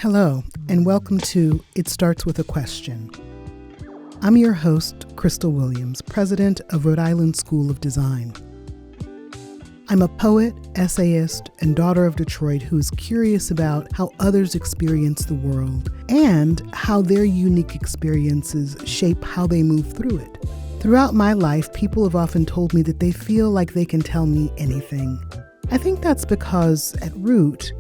Hello, and welcome to It Starts With a Question. I'm your host, Crystal Williams, president of Rhode Island School of Design. I'm a poet, essayist, and daughter of Detroit who is curious about how others experience the world and how their unique experiences shape how they move through it. Throughout my life, people have often told me that they feel like they can tell me anything. I think that's because, at root,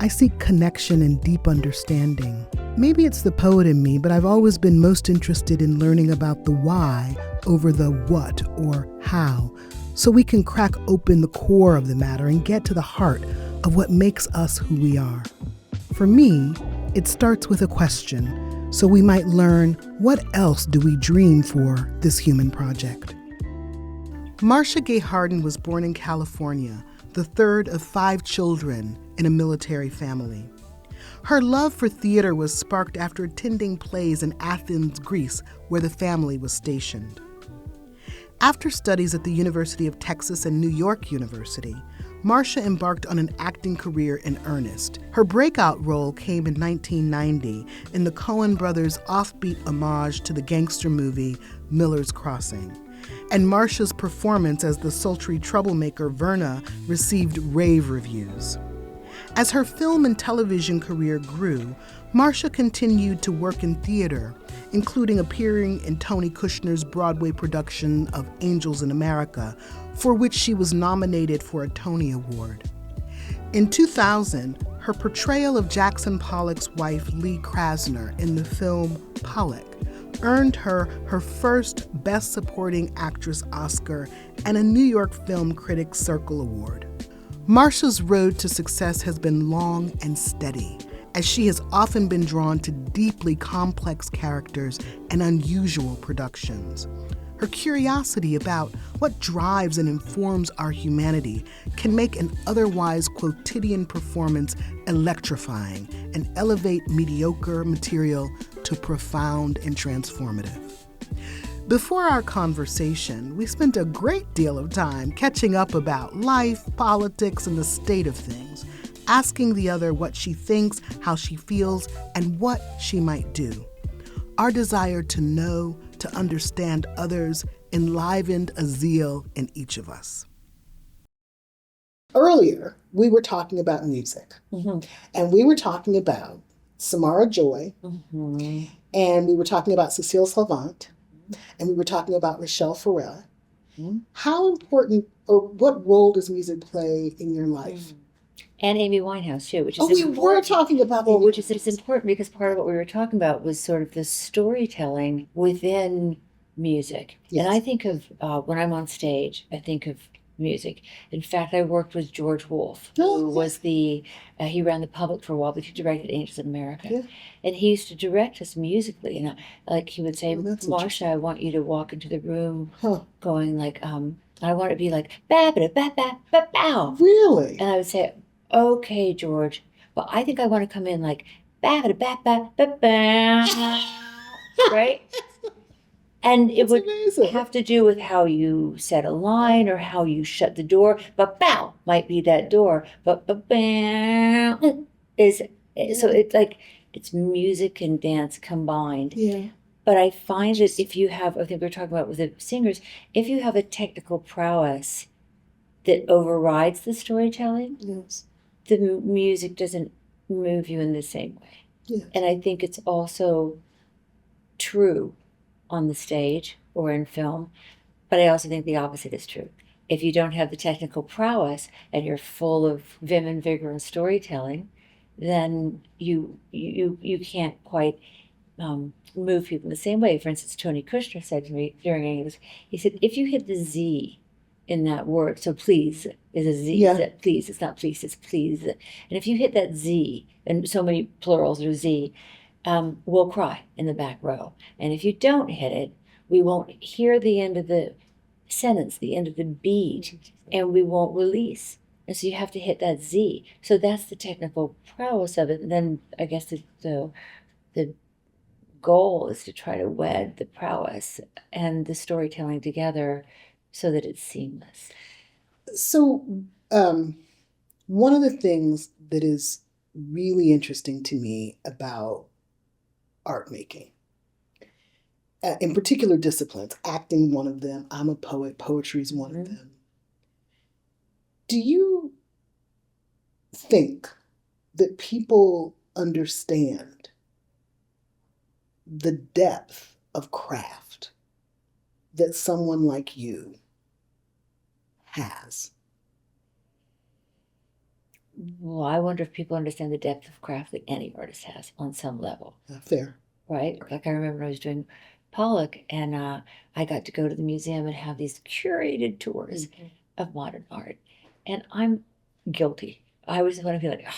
I seek connection and deep understanding. Maybe it's the poet in me, but I've always been most interested in learning about the why over the what or how, so we can crack open the core of the matter and get to the heart of what makes us who we are. For me, it starts with a question, so we might learn what else do we dream for this human project. Marcia Gay Harden was born in California, the third of 5 children in a military family. Her love for theater was sparked after attending plays in Athens, Greece, where the family was stationed. After studies at the University of Texas and New York University, Marcia embarked on an acting career in earnest. Her breakout role came in 1990 in the Coen Brothers' offbeat homage to the gangster movie Miller's Crossing. And Marcia's performance as the sultry troublemaker Verna received rave reviews. As her film and television career grew, Marcia continued to work in theater, including appearing in Tony Kushner's Broadway production of Angels in America, for which she was nominated for a Tony Award. In 2000, her portrayal of Jackson Pollock's wife Lee Krasner in the film Pollock earned her her first Best Supporting Actress Oscar and a New York Film Critics Circle Award. Marcia's road to success has been long and steady, as she has often been drawn to deeply complex characters and unusual productions. Her curiosity about what drives and informs our humanity can make an otherwise quotidian performance electrifying and elevate mediocre material to profound and transformative. Before our conversation, we spent a great deal of time catching up about life, politics, and the state of things, asking the other what she thinks, how she feels, and what she might do. Our desire to know, to understand others, enlivened a zeal in each of us. Earlier, we were talking about music, and we were talking about Samara Joy, and we were talking about Cecile Salvant, and we were talking about Rochelle Farrell. How important, or what role does music play in your life? And Amy Winehouse too, which is we were talking about which is it's important because part of what we were talking about was sort of the storytelling within music. Yes. And I think of when I'm on stage, I think of music. In fact, I worked with George Wolfe, who was he ran the public for a while, but he directed Angels in America. Yeah. And he used to direct us musically. And like he would say, that's Marcia, I want you to walk into the room going like, I want it to be like, ba ba ba ba ba bow. Really? And I would say, okay, George, but I think I want to come in like, ba ba ba ba ba ba, right? And it would have to do with how you set a line or how you shut the door. But bow might be that door. But bow is so it's like it's music and dance combined. Yeah. But I find that if you have, I think we were talking about with the singers, if you have a technical prowess that overrides the storytelling, the music doesn't move you in the same way. Yeah. And I think it's also true on the stage or in film, but I also think the opposite is true. If you don't have the technical prowess and you're full of vim and vigor and storytelling, then you can't quite move people in the same way. For instance, Tony Kushner said to me during English, he said, if you hit the Z in that word, so please is a Z, please, it's not please, it's please. And if you hit that Z, and so many plurals are Z, we'll cry in the back row. And if you don't hit it, we won't hear the end of the sentence, the end of the beat, and we won't release. And so you have to hit that Z. So that's the technical prowess of it. And then I guess the goal is to try to wed the prowess and the storytelling together so that it's seamless. So one of the things that is really interesting to me about art making. In particular disciplines, acting one of them. I'm a poet, poetry is one of them. Do you think that people understand the depth of craft that someone like you has? Well, I wonder if people understand the depth of craft that any artist has on some level. Fair. Right? Like I remember when I was doing Pollock, and I got to go to the museum and have these curated tours of modern art. And I'm guilty. I was want to be like, oh,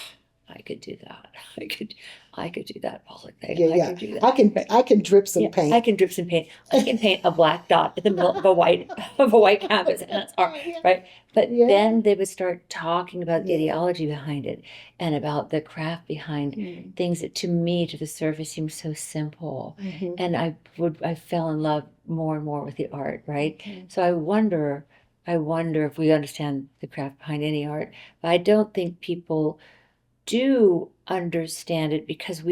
I could do that. I could do that Pollock thing. Yeah, I could do that. I can drip some paint. I can drip some paint. I can paint a black dot in the middle of a white canvas, and that's art, right? But then they would start talking about the ideology behind it and about the craft behind things that to me, to the surface, seem so simple. And I fell in love more and more with the art, right? So I wonder if we understand the craft behind any art. But I don't think people do understand it because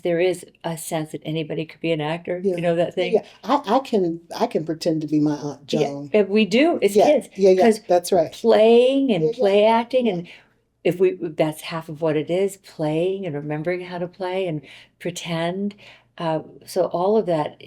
there is a sense that anybody could be an actor. You know that thing? Yeah, I can pretend to be my Aunt Joan. Yeah, we do as kids. Yeah, that's right. Playing and play acting, and if that's half of what it is, playing and remembering how to play and pretend. So all of that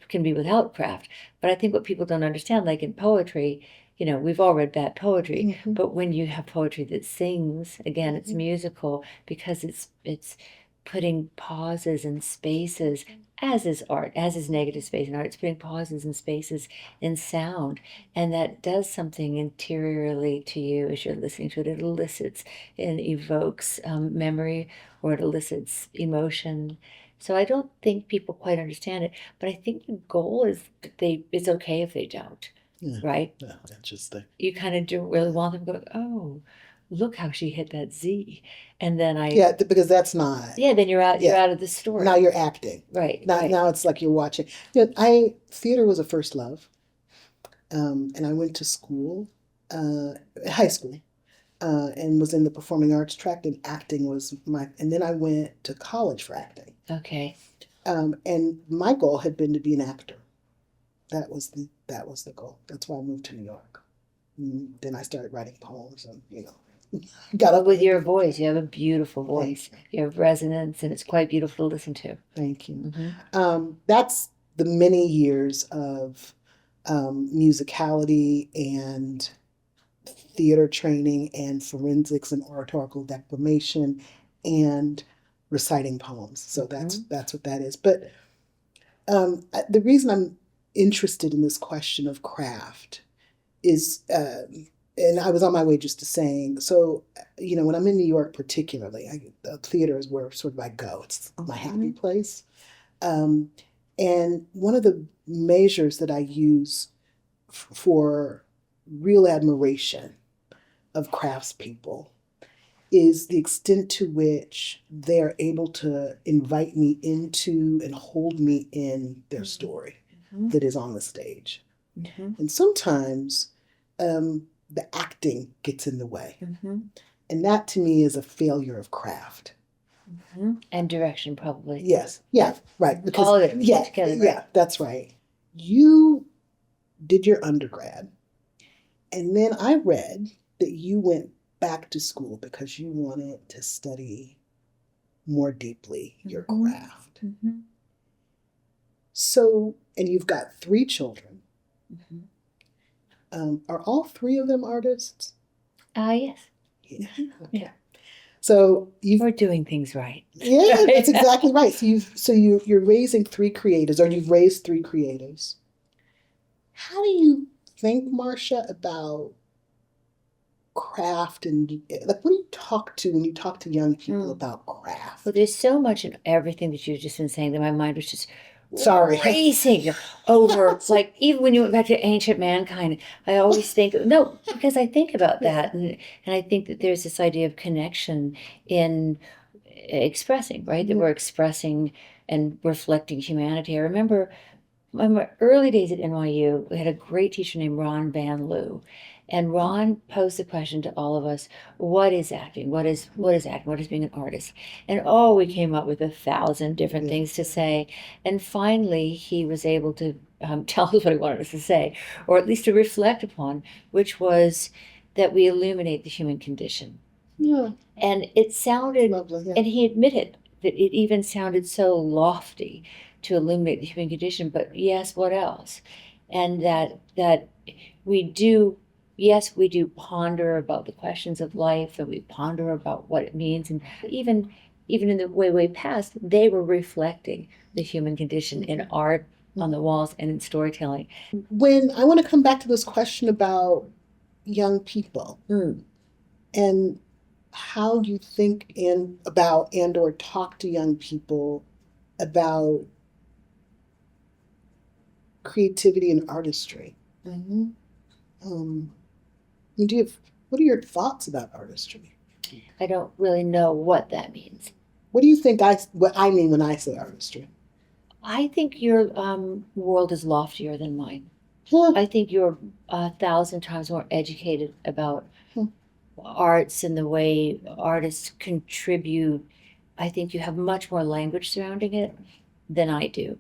can be without craft. But I think what people don't understand, like in poetry, we've all read bad poetry, but when you have poetry that sings, again, it's musical because it's putting pauses and spaces, as is art, as is negative space in art. It's putting pauses and spaces in sound, and that does something interiorly to you as you're listening to it. It elicits and evokes memory, or it elicits emotion. So I don't think people quite understand it, but I think the goal is that it's okay if they don't. Right? No, interesting. You kind of don't really want them to go, oh, look how she hit that Z. And then because that's not. Yeah, then you're out of the story. Now you're acting. Right. Now it's like you're watching. Theater was a first love. And I went to school, high school, and was in the performing arts track, and acting was and then I went to college for acting. Okay. And my goal had been to be an actor. That was the goal. That's why I moved to New York. And then I started writing poems, and got up with your voice. You have a beautiful voice. You have resonance, and it's quite beautiful to listen to. Thank you. That's the many years of musicality and theater training and forensics and oratorical declamation and reciting poems. So that's what that is. But the reason I'm interested in this question of craft is, and I was on my way just to saying, so, when I'm in New York particularly, theater is where sort of I go. It's my happy place. And one of the measures that I use for real admiration of craftspeople is the extent to which they're able to invite me into and hold me in their story that is on the stage. And sometimes the acting gets in the way. And that to me is a failure of craft. And direction, probably. Yes. Yeah, right. Because, all of it together. Right? Yeah, that's right. You did your undergrad, and then I read that you went back to school because you wanted to study more deeply your craft. So, and you've got 3 children. Are all 3 of them artists? Yes. Yeah. Okay. Yeah. So we're doing things right. Yeah, that's exactly right. So you're raising 3 creatives, or you've raised 3 creatives. How do you think, Marcia, about craft, and what do you talk to when you talk to young people about craft? Well, there's so much in everything that you've just been saying that my mind was just racing over. Like, even when you went back to ancient mankind, I always think, no, because I think about that, and I think that there's this idea of connection in expressing, right? That we're expressing and reflecting humanity. I remember in my early days at NYU, we had a great teacher named Ron Van Loo, And Ron posed the question to all of us, what is acting? What is acting? What is being an artist? And we came up with 1,000 different things to say. And finally, he was able to tell us what he wanted us to say, or at least to reflect upon, which was that we illuminate the human condition. Yeah. And it sounded, Lovely, yeah. and he admitted that it even sounded so lofty to illuminate the human condition, but yes, what else? And that we do, yes, we do ponder about the questions of life, and we ponder about what it means, and even in the way past, they were reflecting the human condition in art on the walls and in storytelling. When I want to come back to this question about young people and how you think about or talk to young people about creativity and artistry. Mm-hmm. What are your thoughts about artistry? I don't really know what that means. What do you think what I mean when I say artistry? I think your world is loftier than mine. Huh. I think you're 1,000 times more educated about arts and the way artists contribute. I think you have much more language surrounding it than I do.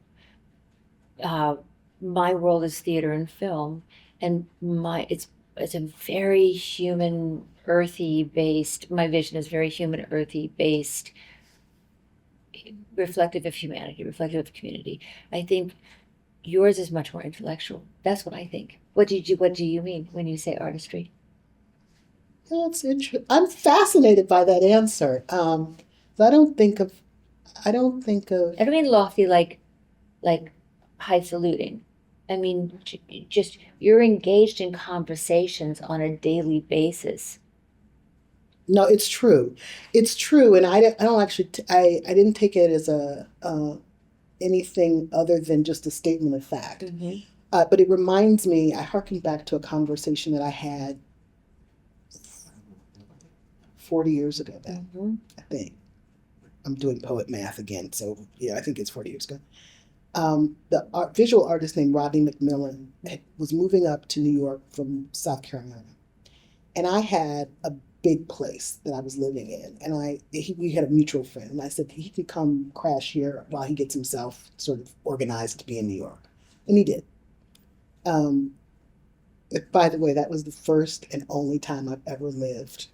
My world is theater and film, and it's a very human, earthy based. My vision is very human, earthy based, reflective of humanity, reflective of community. I think yours is much more intellectual. That's what I think. What do you mean when you say artistry? That's interesting. I'm fascinated by that answer. I don't mean lofty like highfalutin. I mean, just you're engaged in conversations on a daily basis. No, it's true. It's true, and I don't actually. I didn't take it as anything other than just a statement of fact. Mm-hmm. But it reminds me. I harken back to a conversation that I had 40 years ago. Mm-hmm. I think I'm doing poet math again, so yeah, I think it's 40 years ago. The visual artist named Rodney McMillan was moving up to New York from South Carolina, and I had a big place that I was living in, and we had a mutual friend, and I said he could come crash here while he gets himself sort of organized to be in New York, and he did. By the way, that was the first and only time I've ever lived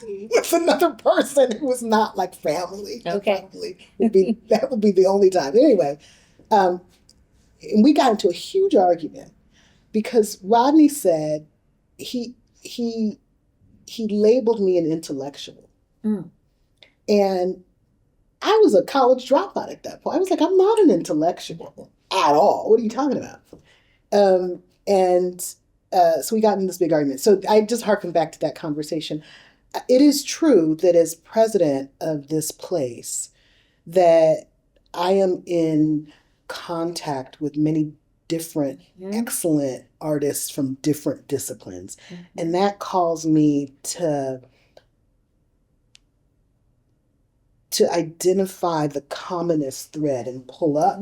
with another person who was not like family. Okay, that would be the only time. Anyway. And we got into a huge argument because Rodney said he labeled me an intellectual. And I was a college dropout at that point. I was like, I'm not an intellectual at all. What are you talking about? So we got in this big argument. So I just harken back to that conversation. It is true that as president of this place, that I am in contact with many different excellent artists from different disciplines. And that calls me to identify the commonest thread and pull up.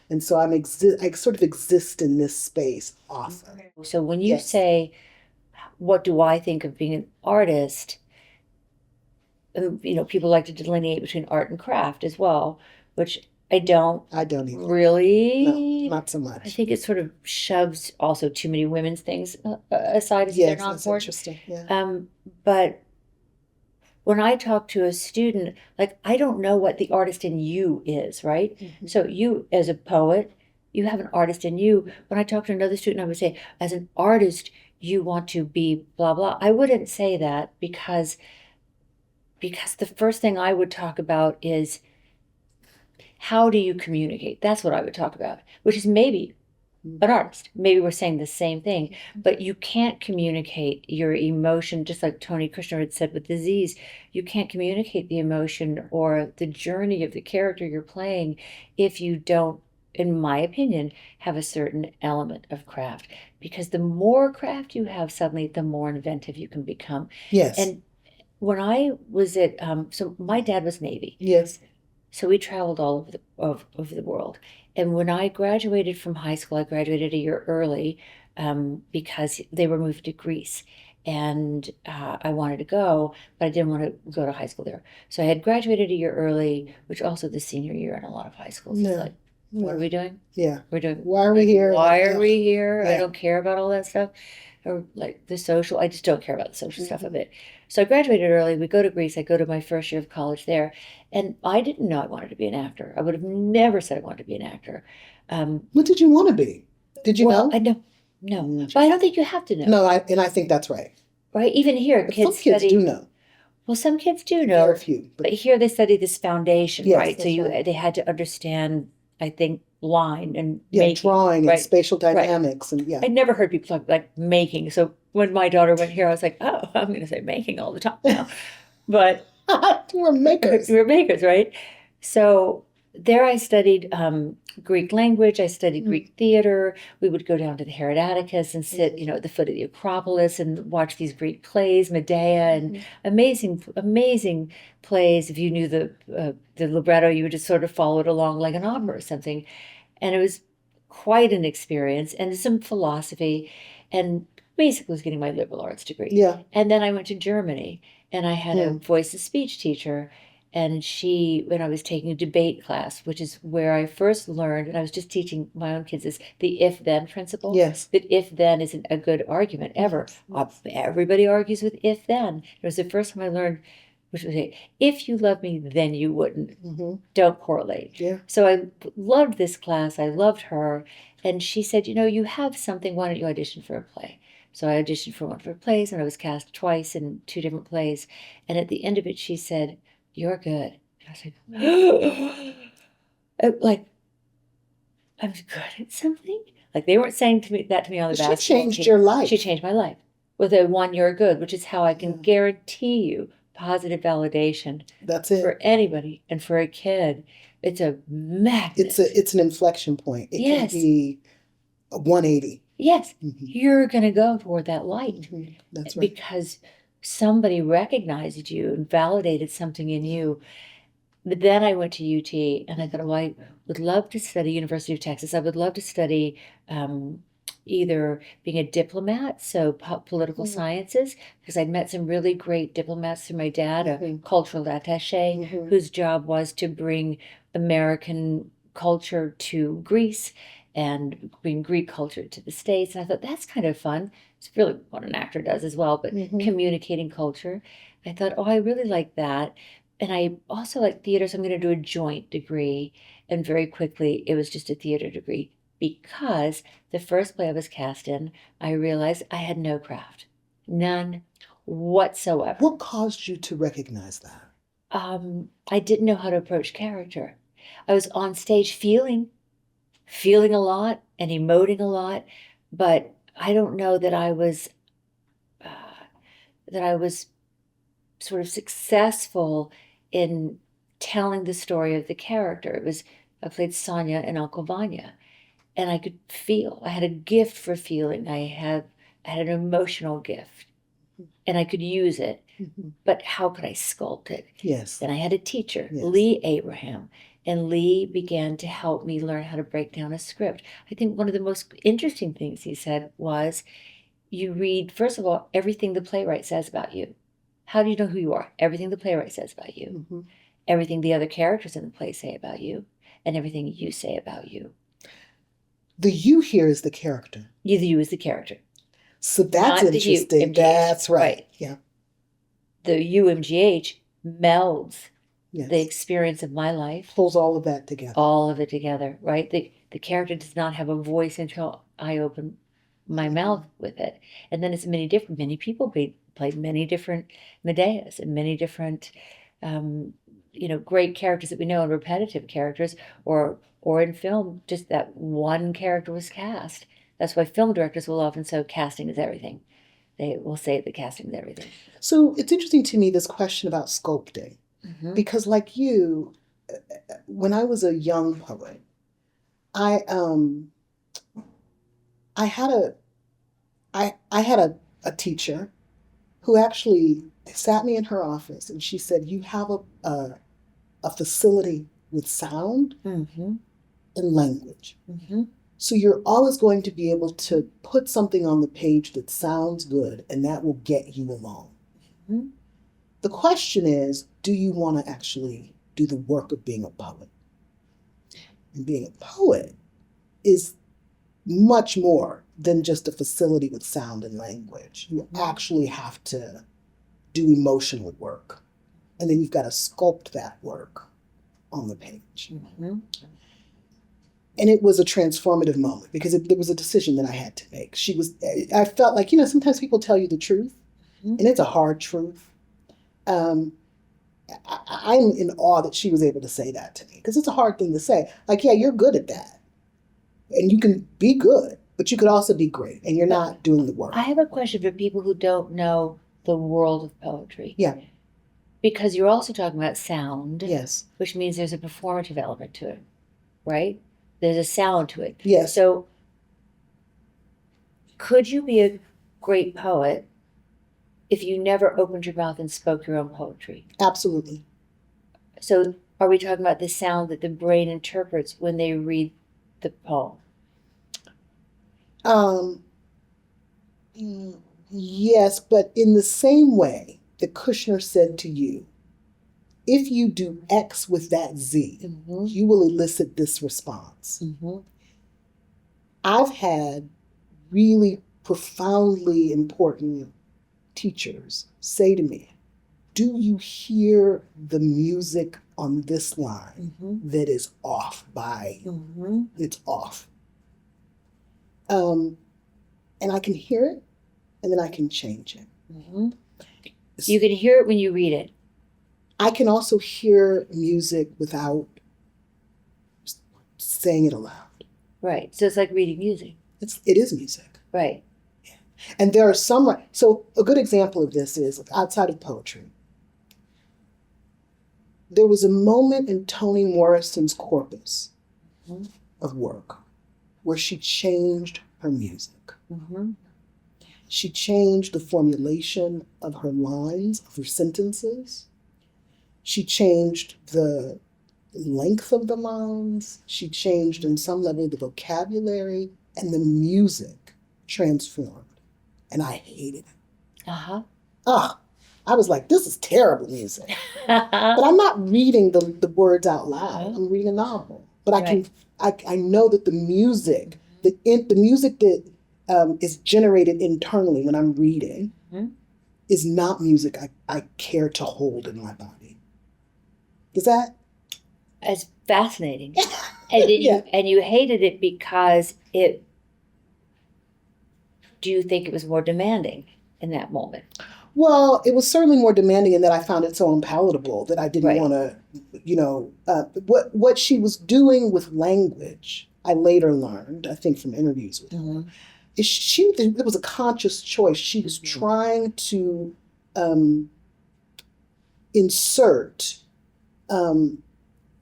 And so I sort of exist in this space often. So when you say, what do I think of being an artist? People like to delineate between art and craft as well, which I don't either. Really? No, not so much. I think it sort of shoves also too many women's things aside as they're not important. Interesting. Yeah. But when I talk to a student, like, I don't know what the artist in you is, right? Mm-hmm. So you, as a poet, you have an artist in you. When I talk to another student, I would say, as an artist, you want to be blah, blah. I wouldn't say that because the first thing I would talk about is, how do you communicate? That's what I would talk about, which is maybe an artist. Maybe we're saying the same thing, but you can't communicate your emotion, just like Tony Kushner had said with disease. You can't communicate the emotion or the journey of the character you're playing if you don't, in my opinion, have a certain element of craft. Because the more craft you have, suddenly the more inventive you can become. Yes. And when I was at, so my dad was Navy. Yes. So we traveled all over the world. And when I graduated from high school, I graduated a year early because they were moved to Greece. and I wanted to go, but I didn't want to go to high school there. So I had graduated a year early, which also the senior year in a lot of high schools is like, what are we doing? Yeah. We're doing. Why are we here? Why are we here? Yeah. I don't care about all that stuff. Or like the social, I just don't care about the social stuff of it. So I graduated early. We go to Greece. I go to my first year of college there. And I didn't know I wanted to be an actor. I would have never said I wanted to be an actor. What did you want to be? Did you know? I know. No. But I don't think you have to know. No, and I think that's right. Right? Even here, But kids some kids study. do know. Well, some kids do know. Very few. But here they study this foundation, Yes, right? So that's right. they had to understand, I think, line and Yeah, making, drawing right? and spatial dynamics and yeah. I never heard people talk like making. So when my daughter went here, I was like, oh, I'm going to say making all the time now. But We're makers. we're makers, right? So there I studied Greek language. I studied Greek theater. We would go down to the Herod Atticus and sit, at the foot of the Acropolis and watch these Greek plays, Medea, and amazing, amazing plays. If you knew the libretto, you would just sort of follow it along like an opera or something. And it was quite an experience and some philosophy, and basically was getting my liberal arts degree. Yeah. And then I went to Germany and I had a voice and speech teacher, and when I was taking a debate class, which is where I first learned, and I was just teaching my own kids, is the if-then principle. Yes. That if-then isn't a good argument ever. Everybody argues with if-then. It was the first time I learned, which was, if you love me, then you wouldn't. Don't correlate. Yeah. So I loved this class. I loved her. And she said, you have something. Why don't you audition for a play? So I auditioned for one of her plays, and I was cast twice in 2 different plays. And at the end of it, she said, you're good. And I said, like, I'm good at something? Like, they weren't saying that to me on the basketball team. She changed your life. She changed my life with a 1 you're good, which is how I can guarantee you positive validation. That's it. For anybody and for a kid. It's a magnet. It's an inflection point. It can be a 180. Yes. You're going to go toward that light. That's right. Because somebody recognized you and validated something in you. But then I went to UT and I thought, I would love to study University of Texas. I would love to study either being a diplomat, so political sciences, because I'd met some really great diplomats through my dad, a cultural attaché, whose job was to bring American culture to Greece and bring Greek culture to the States. And I thought, that's kind of fun. It's really what an actor does as well, but communicating culture. I thought, I really like that. And I also like theater, so I'm going to do a joint degree. And very quickly, it was just a theater degree, because the first play I was cast in, I realized I had no craft. None whatsoever. What caused you to recognize that? I didn't know how to approach character. I was on stage feeling a lot and emoting a lot, but I don't know that I was sort of successful in telling the story of the character. I played Sonia in Uncle Vanya, and I could feel. I had a gift for feeling. I had an emotional gift, and I could use it. But how could I sculpt it? Yes. Then I had a teacher, Lee Abraham, and Lee began to help me learn how to break down a script. I think one of the most interesting things he said was, you read, first of all, everything the playwright says about you. How do you know who you are? Everything the playwright says about you. Everything the other characters in the play say about you, and everything you say about you. The you here is the character. The you is the character. So that's interesting. That's right. Yeah. The UMGH melds the experience of my life. Pulls all of that together. All of it together, right? The character does not have a voice until I open my mouth with it. And then it's many people played many different Medeas and many different, great characters that we know, and repetitive characters, or in film, just that one character was cast. That's why film directors will often say casting is everything. They will say that casting is everything. So it's interesting to me, this question about sculpting, because like you, when I was a young poet, I had a teacher who actually sat me in her office, and she said, you have a facility with sound and language. So you're always going to be able to put something on the page that sounds good, and that will get you along. Mm-hmm. The question is, do you want to actually do the work of being a poet? And being a poet is much more than just a facility with sound and language. You actually have to do emotional work. And then you've got to sculpt that work on the page. Mm-hmm. And it was a transformative moment because there was a decision that I had to make. I felt like, sometimes people tell you the truth, Mm-hmm. and it's a hard truth. I'm in awe that she was able to say that to me because it's a hard thing to say. Like, yeah, you're good at that. And you can be good, but you could also be great, and you're not doing the work. I have a question for people who don't know the world of poetry. Yeah. Because you're also talking about sound. Yes. Which means there's a performative element to it, right? There's a sound to it. Yes. So could you be a great poet if you never opened your mouth and spoke your own poetry? Absolutely. So are we talking about the sound that the brain interprets when they read the poem? Yes, but in the same way that Kushner said to you, if you do X with that Z, Mm-hmm. you will elicit this response. Mm-hmm. I've had really profoundly important teachers say to me, do you hear the music on this line Mm-hmm. that is off by, Mm-hmm. it's off. And I can hear it, and then I can change it. Mm-hmm. You can hear it when you read it. I can also hear music without saying it aloud. Right. So it's like reading music. It is music. Right. Yeah. And there are some, so a good example of this is outside of poetry. There was a moment in Toni Morrison's corpus Mm-hmm. of work where she changed her music. Mm-hmm. She changed the formulation of her lines, of her sentences. She changed the length of the lines. She changed, in some level, the vocabulary, and the music transformed. And I hated it. Uh-huh. I was like, this is terrible music. But I'm not reading the words out loud. I'm reading a novel. But I know that the music, the music that is generated internally when I'm reading is not music I care to hold in my body. Is that? It's fascinating. And you hated it because do you think it was more demanding in that moment? Well, it was certainly more demanding in that I found it so unpalatable that I didn't want to, what she was doing with language, I later learned, I think from interviews with her, is it was a conscious choice. She was trying to insert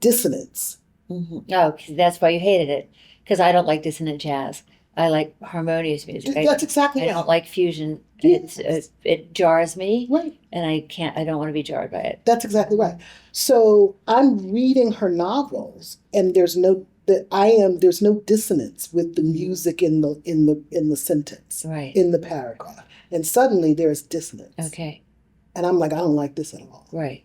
dissonance. Mm-hmm. Oh, that's why you hated it. Because I don't like dissonant jazz. I like harmonious music. That's exactly I right. don't like fusion. Yes. It jars me. Right. And I don't want to be jarred by it. That's exactly right. So I'm reading her novels, and there's no dissonance with the music in the sentence, Right. in the paragraph. And suddenly there's dissonance. Okay. And I'm like, I don't like this at all. Right.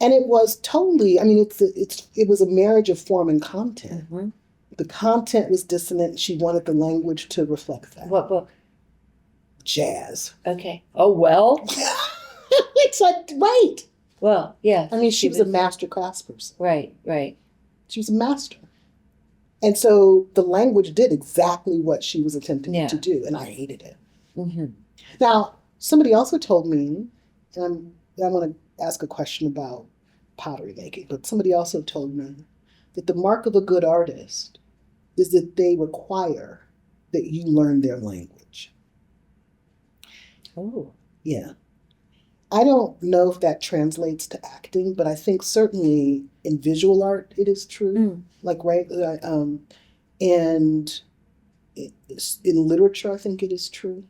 And it was totally, I mean, it was a marriage of form and content. Mm-hmm. The content was dissonant. She wanted the language to reflect that. What book? Jazz. Okay. Oh, well. It's like, right. Well, yeah. I mean, she was a master class person. Right, right. She was a master. And so the language did exactly what she was attempting to do, and I hated it. Mm-hmm. Now, somebody also told me, and I want to ask a question about pottery making, but somebody also told me that the mark of a good artist is that they require that you learn their language. Oh. Yeah. I don't know if that translates to acting, but I think certainly in visual art it is true. Like, right? And in literature, I think it is true.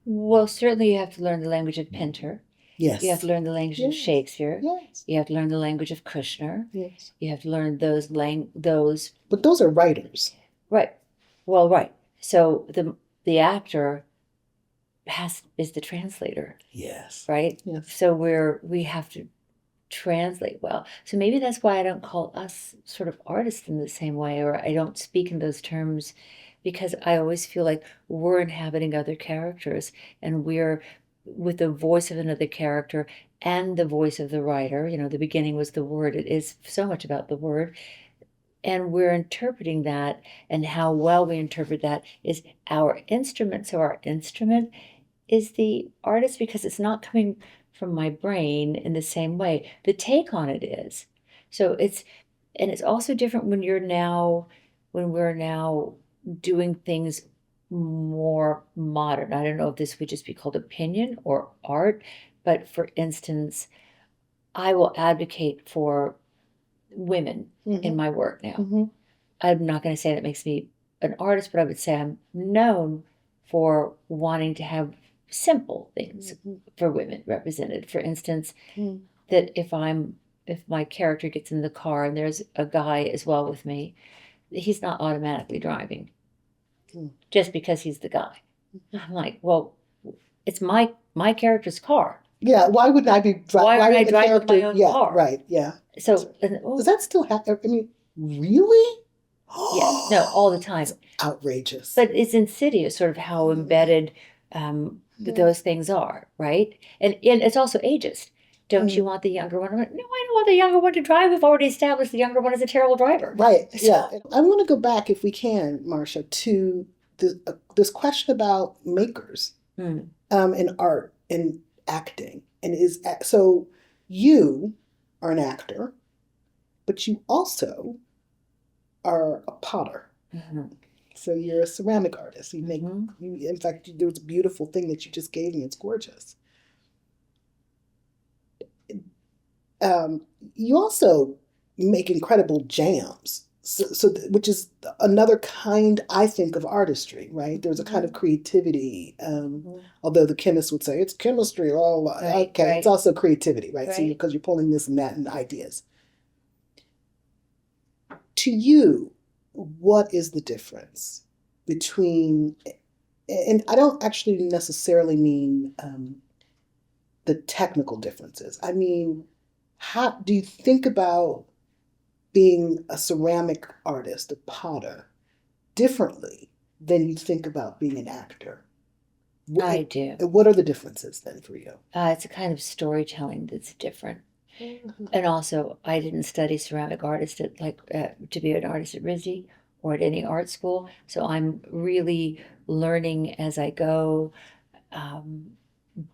Well, certainly you have to learn the language of Pinter. Yes. You have to learn the language of Shakespeare. Yes. You have to learn the language of Kushner. Yes. You have to learn those. But those are writers. Right. Well, right. So the actor is the translator, Yes. right? Yes. So we have to translate well. So maybe that's why I don't call us sort of artists in the same way, or I don't speak in those terms, because I always feel like we're inhabiting other characters and we're with the voice of another character and the voice of the writer. You know, the beginning was the word. It is so much about the word. And we're interpreting that, and how well we interpret that is our instrument. So our instrument is the artist because it's not coming from my brain in the same way. The take on it is. So it's also different when we're now doing things more modern. I don't know if this would just be called opinion or art, but for instance, I will advocate for women in my work now. I'm not going to say that makes me an artist, but I would say I'm known for wanting to have simple things for women represented. For instance, that if my character gets in the car and there's a guy as well with me, he's not automatically driving just because he's the guy. I'm like, well, it's my character's car. Yeah, why wouldn't I be driving? Why would I drive my own car? Right, yeah. So, does that still happen? I mean, really? Yeah, no, all the time. It's outrageous. But it's insidious, sort of how embedded those things are, right? And it's also ageist. Don't you want the younger one? No, I don't want the younger one to drive. We've already established the younger one is a terrible driver. Right, yeah. I want to go back, if we can, Marcia, to this question about makers in art and acting. And so you are an actor, but you also are a potter. So you're a ceramic artist. You make, in fact, there was a beautiful thing that you just gave me. It's gorgeous. You also make incredible jams, which is another kind, I think, of artistry, right? There's a kind of creativity, although the chemist would say it's chemistry. Oh, right, okay, right. It's also creativity, right? So because you're pulling this and that and ideas. To you, what is the difference between, and I don't actually necessarily mean the technical differences. I mean, how do you think about being a ceramic artist, a potter, differently than you think about being an actor? I do. What are the differences then for you? It's a kind of storytelling that's different. And also, I didn't study ceramic artist to be an artist at RISD or at any art school. So I'm really learning as I go.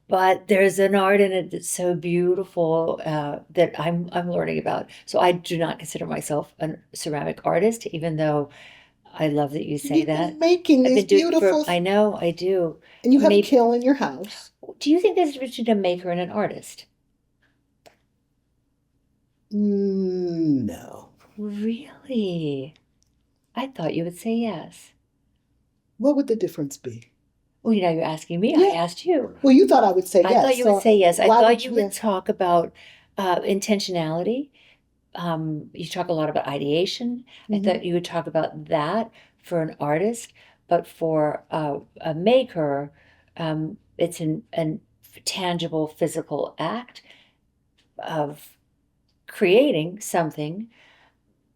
But there's an art in it that's so beautiful that I'm learning about. So I do not consider myself a ceramic artist, even though I love that you say that. You've been making these beautiful. I know, I do. And you have a kiln in your house. Do you think there's a difference between a maker and an artist? No. Really? I thought you would say yes. What would the difference be? Well, you know, you're asking me. Yeah. I asked you. Well, you thought I would say yes. I thought you would say yes. I thought you would talk about intentionality. You talk a lot about ideation. I thought you would talk about that for an artist. But for a maker, it's a tangible physical act of creating something,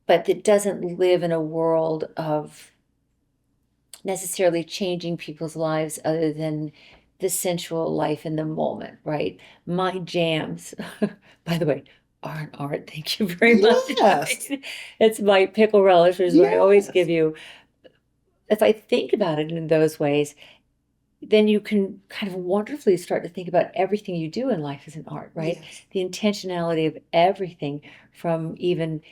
but it doesn't live in a world of necessarily changing people's lives other than the sensual life in the moment, right? My jams, by the way, are an art. Thank you very much. Yes. It's my pickle relish, which is what I always give you. If I think about it in those ways, then you can kind of wonderfully start to think about everything you do in life as an art, right? Yes. The intentionality of everything, from even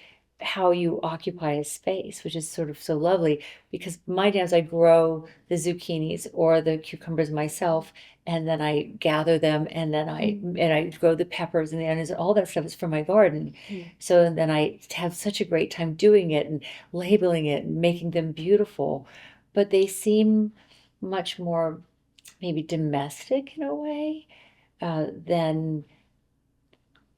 how you occupy a space, which is sort of so lovely, because my jams, I grow the zucchinis or the cucumbers myself, and then I gather them, and then I grow the peppers and the onions, and all that stuff is from my garden. So then I have such a great time doing it and labeling it and making them beautiful, but they seem much more maybe domestic in a way than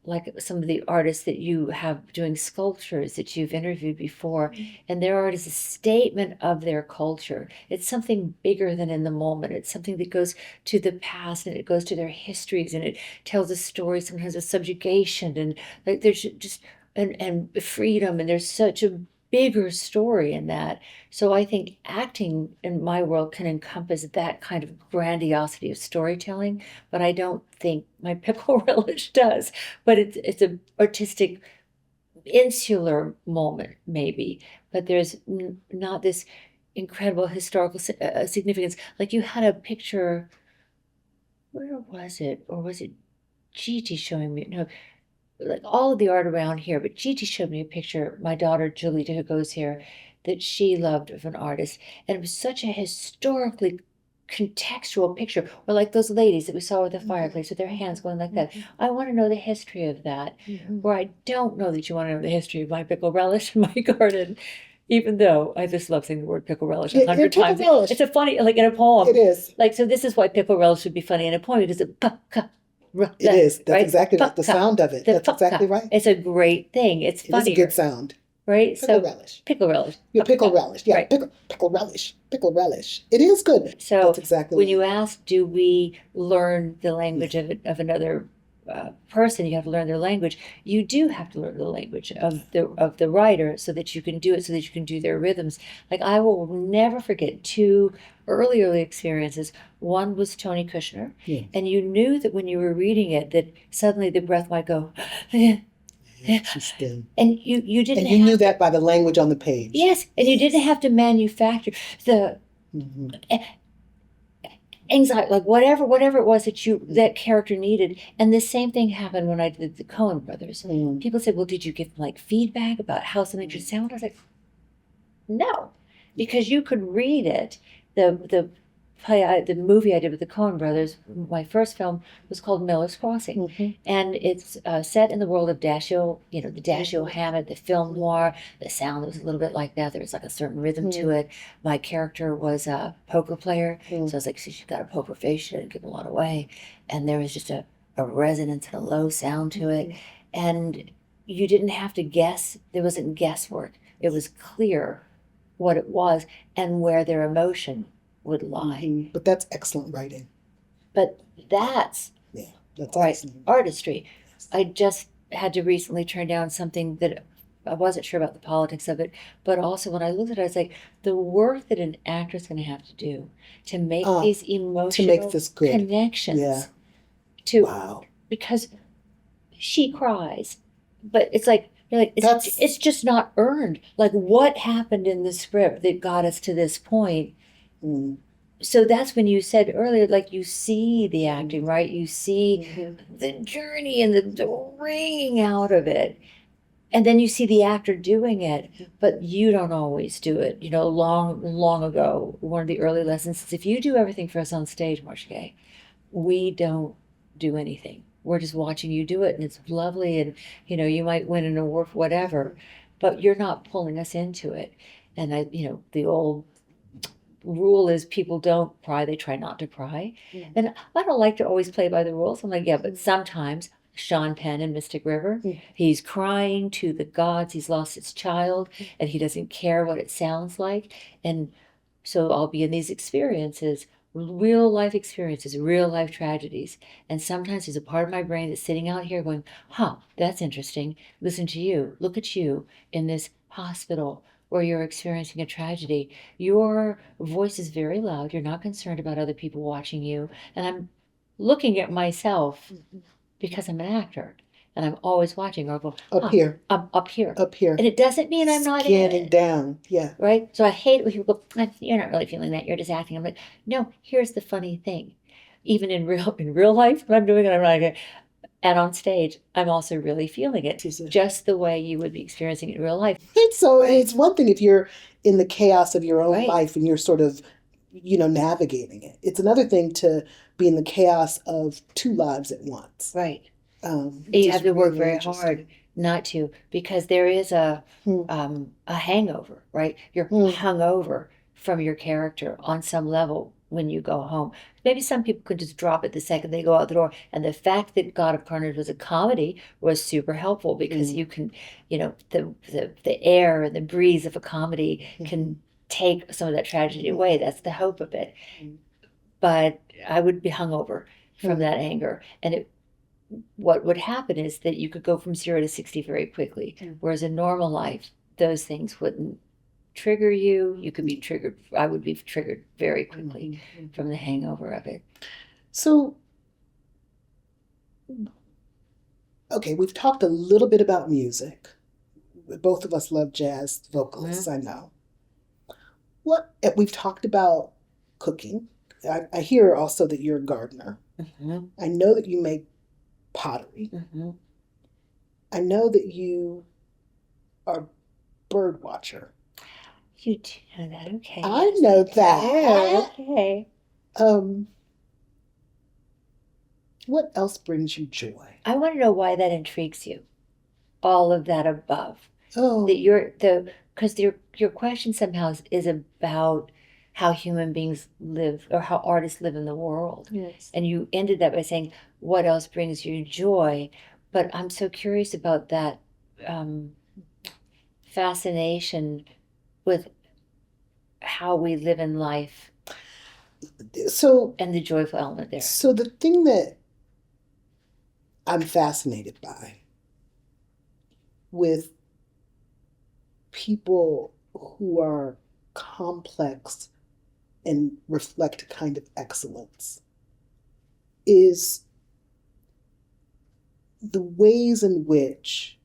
like some of the artists that you have doing sculptures that you've interviewed before, and their art is a statement of their culture. It's something bigger than in the moment. It's something that goes to the past, and it goes to their histories, and it tells a story sometimes of subjugation, and like there's just and freedom, and there's such a bigger story in that. So I think acting in my world can encompass that kind of grandiosity of storytelling, but I don't think my pickle relish does. But it's a artistic insular moment maybe, but there's not this incredible historical significance. Like you had a picture, where was it? Or was it Gigi showing me? No, like all of the art around here, but Gigi showed me a picture, my daughter Julita, who goes here, that she loved of an artist. And it was such a historically contextual picture, or like those ladies that we saw with the fireplace with their hands going like that. I want to know the history of that, where I don't know that you want to know the history of my pickle relish in my garden. Even though I just love saying the word pickle relish a hundred pickle times. relish. It's a funny, like in a poem. It is. Like, so this is why pickle relish would be funny in a poem, because it is. That's right? exactly right. The sound of it. That's exactly right. It's a great thing. It's funny. It's a good sound. Right? Pickle relish. Pickle relish. Yeah, pickle relish. Yeah, right. pickle relish. Pickle relish. It is good. So that's exactly when you ask, do we learn the language of another person? You have to learn their language. You do have to learn the language of the writer, so that you can do it, so that you can do their rhythms. Like I will never forget two early experiences. One was Tony Kushner, and you knew that when you were reading it, that suddenly the breath might go. And you didn't. And you knew that by the language on the page. Yes, and you didn't have to manufacture the anxiety, like whatever it was that character needed. And the same thing happened when I did the Coen Brothers. People said, "Well, did you give them like feedback about how something should sound?" I was like, "No," because you could read it. The movie I did with the Coen Brothers, my first film, was called Miller's Crossing, and it's set in the world of Dashiell, the Dashiell Hammett, the film noir. The sound was a little bit like that. There was like a certain rhythm to it. My character was a poker player, so I was like, "See, she's got a poker face. She didn't give a lot away," and there was just a resonance and a low sound to it, and you didn't have to guess. There wasn't guesswork. It was clear what it was and where their emotion would lie. But that's excellent writing. But that's excellent artistry. I just had to recently turn down something that I wasn't sure about the politics of it, but also when I looked at it, I was like, the work that an actor is going to have to do to make these emotional connections. Because she cries, but it's like, it's just not earned. Like, what happened in the script that got us to this point? So that's when you said earlier, like, you see the acting, right? You see the journey and the wringing out of it. And then you see the actor doing it, but you don't always do it. Long ago, one of the early lessons is, if you do everything for us on stage, Marcia Gay, we don't do anything. We're just watching you do it, and it's lovely, and you might win an award for whatever, but you're not pulling us into it. And the old rule is, people don't cry, they try not to cry. And I don't like to always play by the rules. I'm like, yeah, but sometimes Sean Penn in Mystic River, he's crying to the gods, he's lost his child, and he doesn't care what it sounds like. And so I'll be in these experiences, real life experiences, real life tragedies, and sometimes there's a part of my brain that's sitting out here going, that's interesting. Listen to you, look at you in this hospital where you're experiencing a tragedy. Your voice is very loud. You're not concerned about other people watching you. And I'm looking at myself because I'm an actor, and I'm always watching. Or I'll go, up here. I'm up here. Up here. And it doesn't mean I'm not scanning down. Yeah. Right? So I hate it when people go, "You're not really feeling that. You're just acting." I'm like, no, here's the funny thing. Even in real life, when I'm doing it, I'm not. And on stage, I'm also really feeling it, just the way you would be experiencing it in real life. It's one thing if you're in the chaos of your own life and you're sort of, navigating it. It's another thing to be in the chaos of two lives at once. Right. You have to work very hard not to, because there is a hangover, right? You're hung over from your character on some level, when you go home. Maybe some people could just drop it the second they go out the door. And the fact that God of Carnage was a comedy was super helpful because you can, the air and the breeze of a comedy can take some of that tragedy away. That's the hope of it. But I would be hungover from that anger. And what would happen is that you could go from 0 to 60 very quickly. Whereas in normal life, those things wouldn't trigger you. You could be triggered. I would be triggered very quickly from the hangover of it. So, okay, we've talked a little bit about music. Both of us love jazz vocalists, I know. We've talked about cooking. I hear also that you're a gardener. I know that you make pottery. I know that you are a bird watcher. You do know that, okay. I know that. Okay. What else brings you joy? I want to know why that intrigues you. All of that above. Oh. Because your question somehow is about how human beings live or how artists live in the world. Yes. And you ended that by saying, what else brings you joy? But I'm so curious about that fascination with how we live in life. And the joyful element there. So the thing that I'm fascinated by with people who are complex and reflect a kind of excellence is the ways in which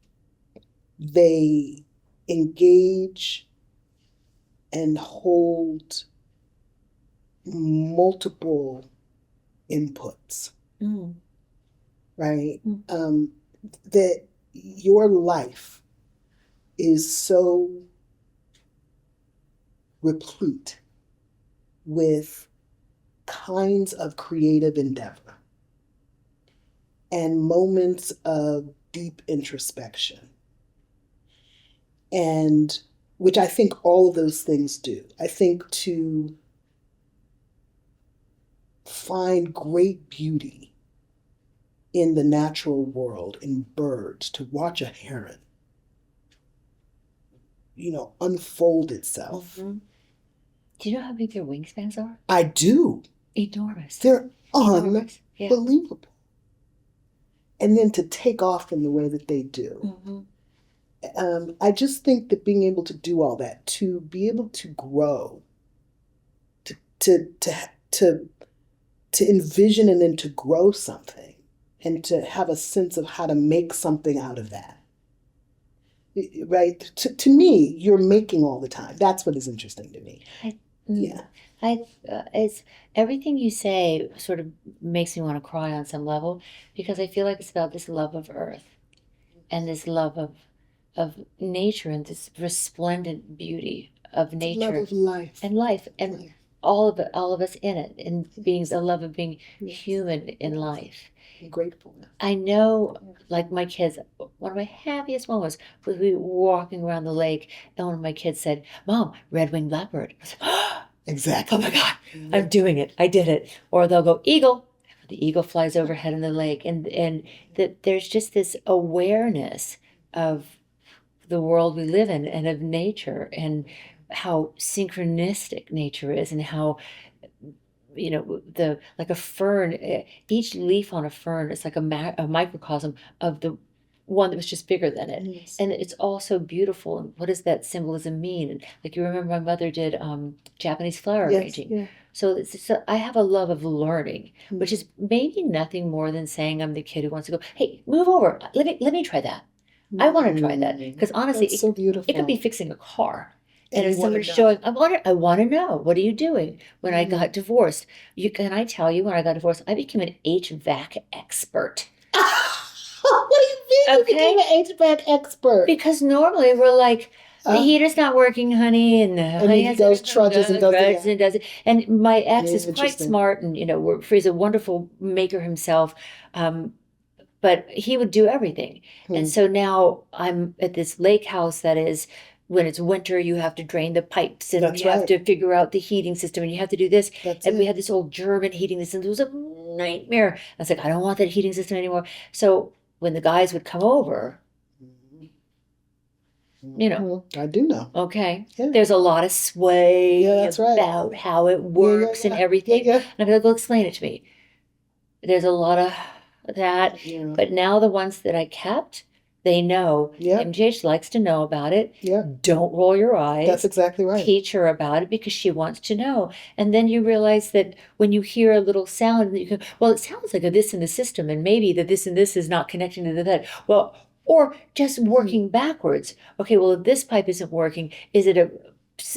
they engage and hold multiple inputs, right? That your life is so replete with kinds of creative endeavor and moments of deep introspection, and which I think all of those things do. I think to find great beauty in the natural world, in birds, to watch a heron, unfold itself. Do you know how big their wingspans are? I do. Enormous. They're unbelievable. Yeah. And then to take off in the way that they do. I just think that being able to do all that, to be able to grow, to envision and then to grow something, and to have a sense of how to make something out of that. Right? To me, you're making all the time. That's what is interesting to me. It's everything you say sort of makes me want to cry on some level, because I feel like it's about this love of earth and this love of nature and this resplendent beauty of nature, love of life and all of us in it, and being a love of being human in life. Gratefulness. I know, like my kids, one of my happiest moments was we were walking around the lake, and one of my kids said, "Mom, red-winged blackbird." I was like, oh, exactly. Oh my God, I'm doing it. I did it. Or they'll go, eagle. The eagle flies overhead in the lake, and that there's just this awareness of the world we live in and of nature, and how synchronistic nature is, and how like a fern, each leaf on a fern is like a microcosm of the one that was just bigger than it. Yes. And it's all so beautiful. And what does that symbolism mean? And like, you remember my mother did Japanese flower arranging. Yeah. So I have a love of learning, which is maybe nothing more than saying I'm the kid who wants to go, hey, move over. Let me try that. I want to try that. Because honestly, so beautiful. It could be fixing a car. And And if someone's showing, I want to know, what are you doing? When I got divorced, can I tell you, when I got divorced, I became an HVAC expert. What do you mean you became an HVAC expert? Because normally we're like, the heater's not working, honey, and honey he goes trudges and does it. And my ex is quite smart, and he's a wonderful maker himself. But he would do everything. And so now I'm at this lake house that is when it's winter, you have to drain the pipes and That's you have right. to figure out the heating system and you have to do this. That's And we it. had this old German heating system. It was a nightmare. I was like, I don't want that heating system anymore. So when the guys would come over, you know, I do know. okay, Yeah. there's a lot of sway Yeah, that's right. about how it works and everything. Yeah. And I'm like, well, explain it to me. There's a lot of that. Yeah. But now the ones that I kept, they know. Yep. MGH likes to know about it. Yep. Don't roll your eyes. That's exactly right. Teach her about it because she wants to know. And then you realize that when you hear a little sound, you go, well, it sounds like a this in the system, and maybe the this and this is not connecting to that. Well, or just working backwards. Okay, well, if this pipe isn't working, is it a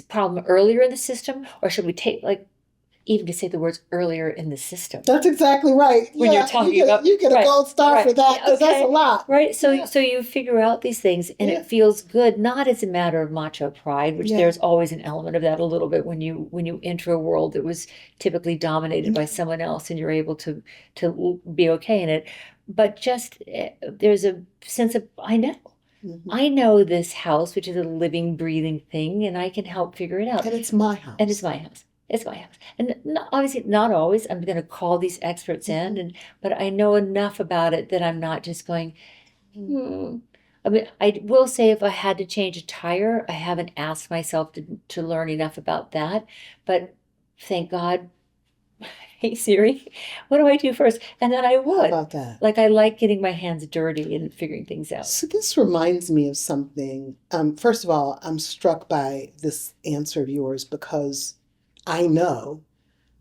problem earlier in the system, or should we take even to say the words earlier in the system? That's exactly right. When you're talking about, you get a gold star for that because that's a lot. Right. So you figure out these things and it feels good, not as a matter of macho pride, which there's always an element of that a little bit when you enter a world that was typically dominated by someone else and you're able to be okay in it. But just there's a sense of I know this house, which is a living, breathing thing, and I can help figure it out. And it's my house. And it's my house. It's my house. And obviously, not always. I'm going to call these experts in, but I know enough about it that I'm not just going, I mean, I will say if I had to change a tire, I haven't asked myself to learn enough about that. But thank God, hey Siri, what do I do first? And then I would. How about that? Like I like getting my hands dirty and figuring things out. So this reminds me of something. First of all, I'm struck by this answer of yours because I know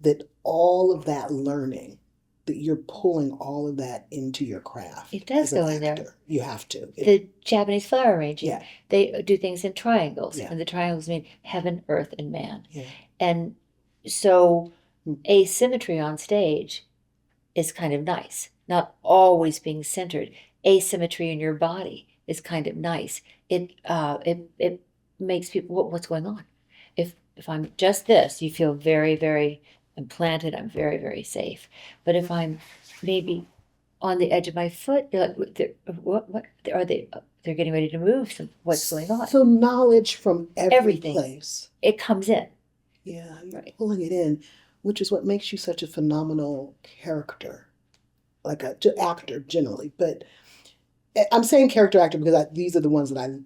that all of that learning, that you're pulling all of that into your craft. It does go in there. You have to. The Japanese flower arranging, Yeah. they do things in triangles, Yeah. and the triangles mean heaven, earth, and man. Yeah. And so asymmetry on stage is kind of nice, not always being centered. Asymmetry in your body is kind of nice. It makes people, what's going on? If I'm just this, you feel very, very implanted. I'm very, very safe. But if I'm maybe on the edge of my foot, you're like, what are they? They're getting ready to move. So what's going on? So knowledge from every Everything. place. It comes in. Yeah, you're pulling it in, which is what makes you such a phenomenal character, like a actor generally. But I'm saying character actor because these are the ones that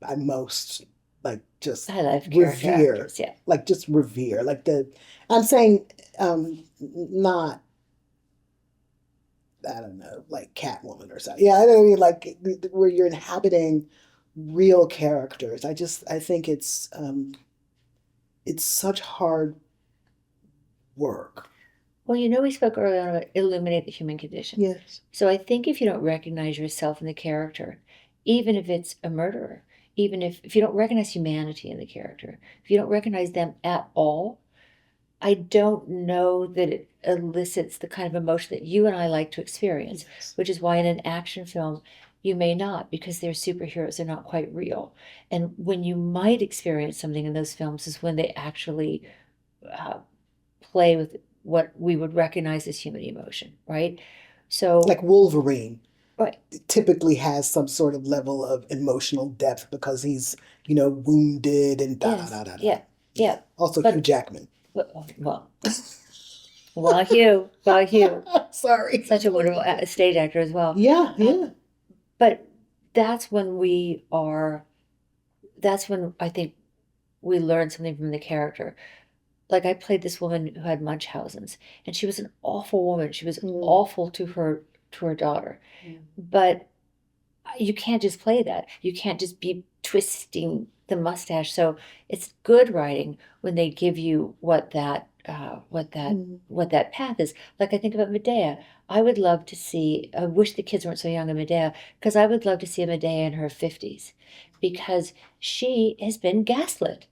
I most like just I love revere. Actors, yeah. Like just revere. Like I'm saying not, I don't know, like Catwoman or something. Yeah, I mean like where you're inhabiting real characters. I think it's such hard work. Well, we spoke earlier on about illuminate the human condition. Yes. So I think if you don't recognize yourself in the character, even if it's a murderer, even if you don't recognize humanity in the character, if you don't recognize them at all, I don't know that it elicits the kind of emotion that you and I like to experience, which is why in an action film, you may not, because they're superheroes, they're not quite real. And when you might experience something in those films is when they actually play with what we would recognize as human emotion, right? So like Wolverine. Right. Typically has some sort of level of emotional depth because he's, wounded and da-da-da-da. Yeah. Also Hugh Jackman. Well, Hugh. Sorry. Such a wonderful stage actor as well. Yeah. But that's when I think we learn something from the character. Like I played this woman who had Munchausen's, and she was an awful woman. She was awful to her daughter. But you can't just play that. You can't just be twisting the mustache. So it's good writing when they give you what that path is. Like I think about Medea. I wish the kids weren't so young in Medea, because I would love to see a Medea in her 50s, because she has been gaslit.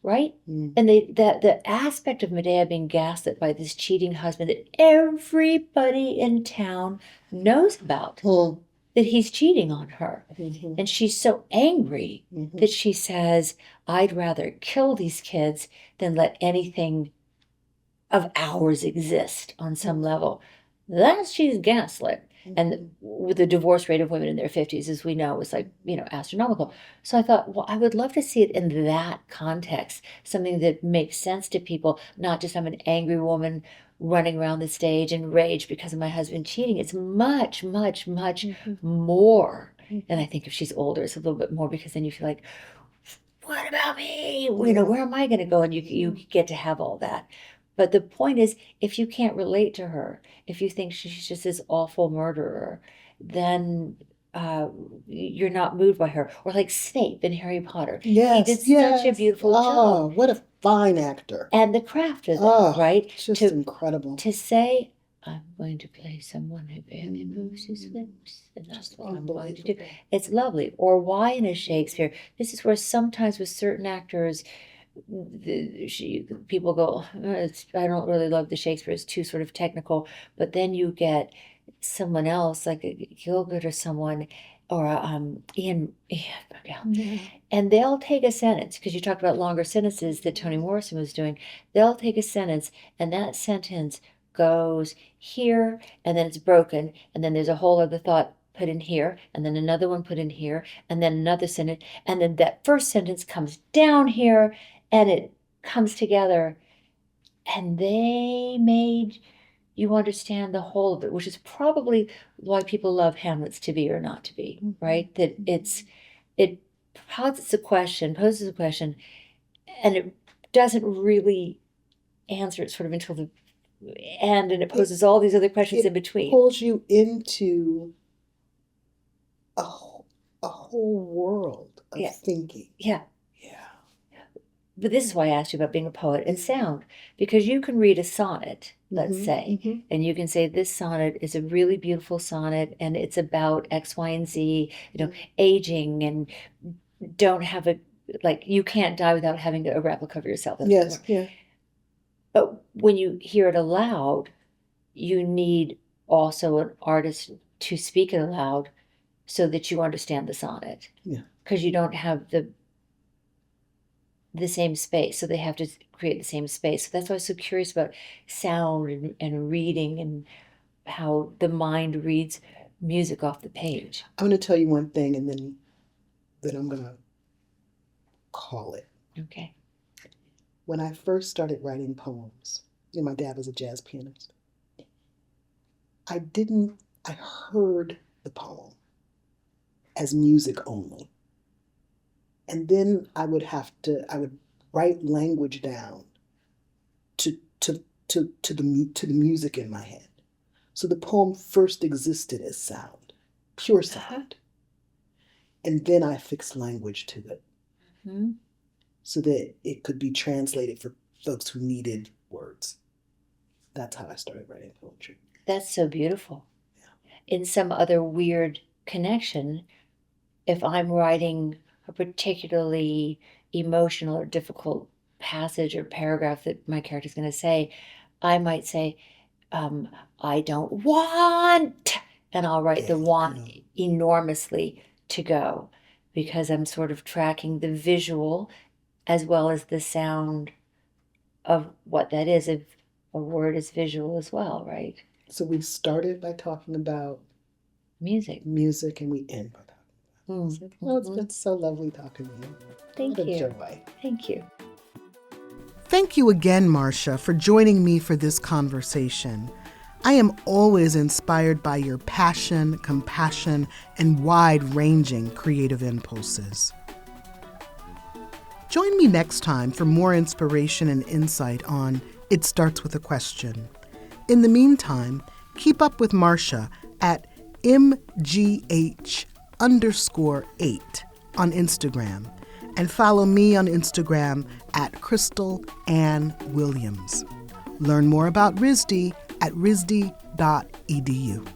Right? And the aspect of Medea being gaslit by this cheating husband that everybody in town knows about, that he's cheating on her. And she's so angry that she says, I'd rather kill these kids than let anything of ours exist on some level. She's gaslit. And with the divorce rate of women in their 50s, as we know, is like, astronomical. So I thought, well, I would love to see it in that context, something that makes sense to people, not just I'm an angry woman running around the stage in rage because of my husband cheating. It's much, much, much more. And I think if she's older, it's a little bit more, because then you feel like, what about me? Where am I going to go? And you get to have all that. But the point is, if you can't relate to her, if you think she's just this awful murderer, then you're not moved by her. Or like Snape in Harry Potter. Yes, he did such a beautiful job. What a fine actor. And the craft of it, right? Just incredible. To say, I'm going to play someone who barely moves his lips, and that's what I'm going to do. It's lovely. Or why in a Shakespeare? This is where sometimes with certain actors, people go, I don't really love the Shakespeare, it's too sort of technical. But then you get someone else like a Gilbert or someone, or Ian McGill, and they'll take a sentence, because you talked about longer sentences that Toni Morrison was doing. They'll take a sentence, and that sentence goes here, and then it's broken, and then there's a whole other thought put in here, and then another one put in here, and then another sentence, and then that first sentence comes down here, and it comes together, and they made you understand the whole of it, which is probably why people love Hamlet's To Be or Not to Be, right? That it poses a question, and it doesn't really answer it sort of until the end, and it poses all these other questions in between. It pulls you into a whole world of thinking. Yeah. But this is why I asked you about being a poet and sound, because you can read a sonnet, let's say, and you can say this sonnet is a really beautiful sonnet, and it's about X, Y, and Z, aging, and don't have you can't die without having a replica of yourself. Yes, yeah. But when you hear it aloud, you need also an artist to speak it aloud so that you understand the sonnet. Yeah. Because you don't have the same space, so they have to create the same space. So that's why I was so curious about sound and reading, and how the mind reads music off the page. I'm going to tell you one thing, and then I'm going to call it. Okay. When I first started writing poems, my dad was a jazz pianist. I heard the poem as music only. And then I would write language down to the music in my head. So the poem first existed as sound, pure sound. And then I fixed language to it. So that it could be translated for folks who needed words. That's how I started writing poetry. That's so beautiful. Yeah. In some other weird connection, if I'm writing a particularly emotional or difficult passage or paragraph that my character's going to say, I might say, I don't want, and I'll write the want enormously to go, because I'm sort of tracking the visual as well as the sound of what that is. If a word is visual as well, right? So we started by talking about music, and we end by talking about music. Well, it's been so lovely talking to you. Thank you. Joy. Thank you. Thank you again, Marcia, for joining me for this conversation. I am always inspired by your passion, compassion, and wide-ranging creative impulses. Join me next time for more inspiration and insight on It Starts With a Question. In the meantime, keep up with Marcia at MGH_8 on Instagram, and follow me on Instagram at Crystal Ann Williams. Learn more about RISD at risd.edu.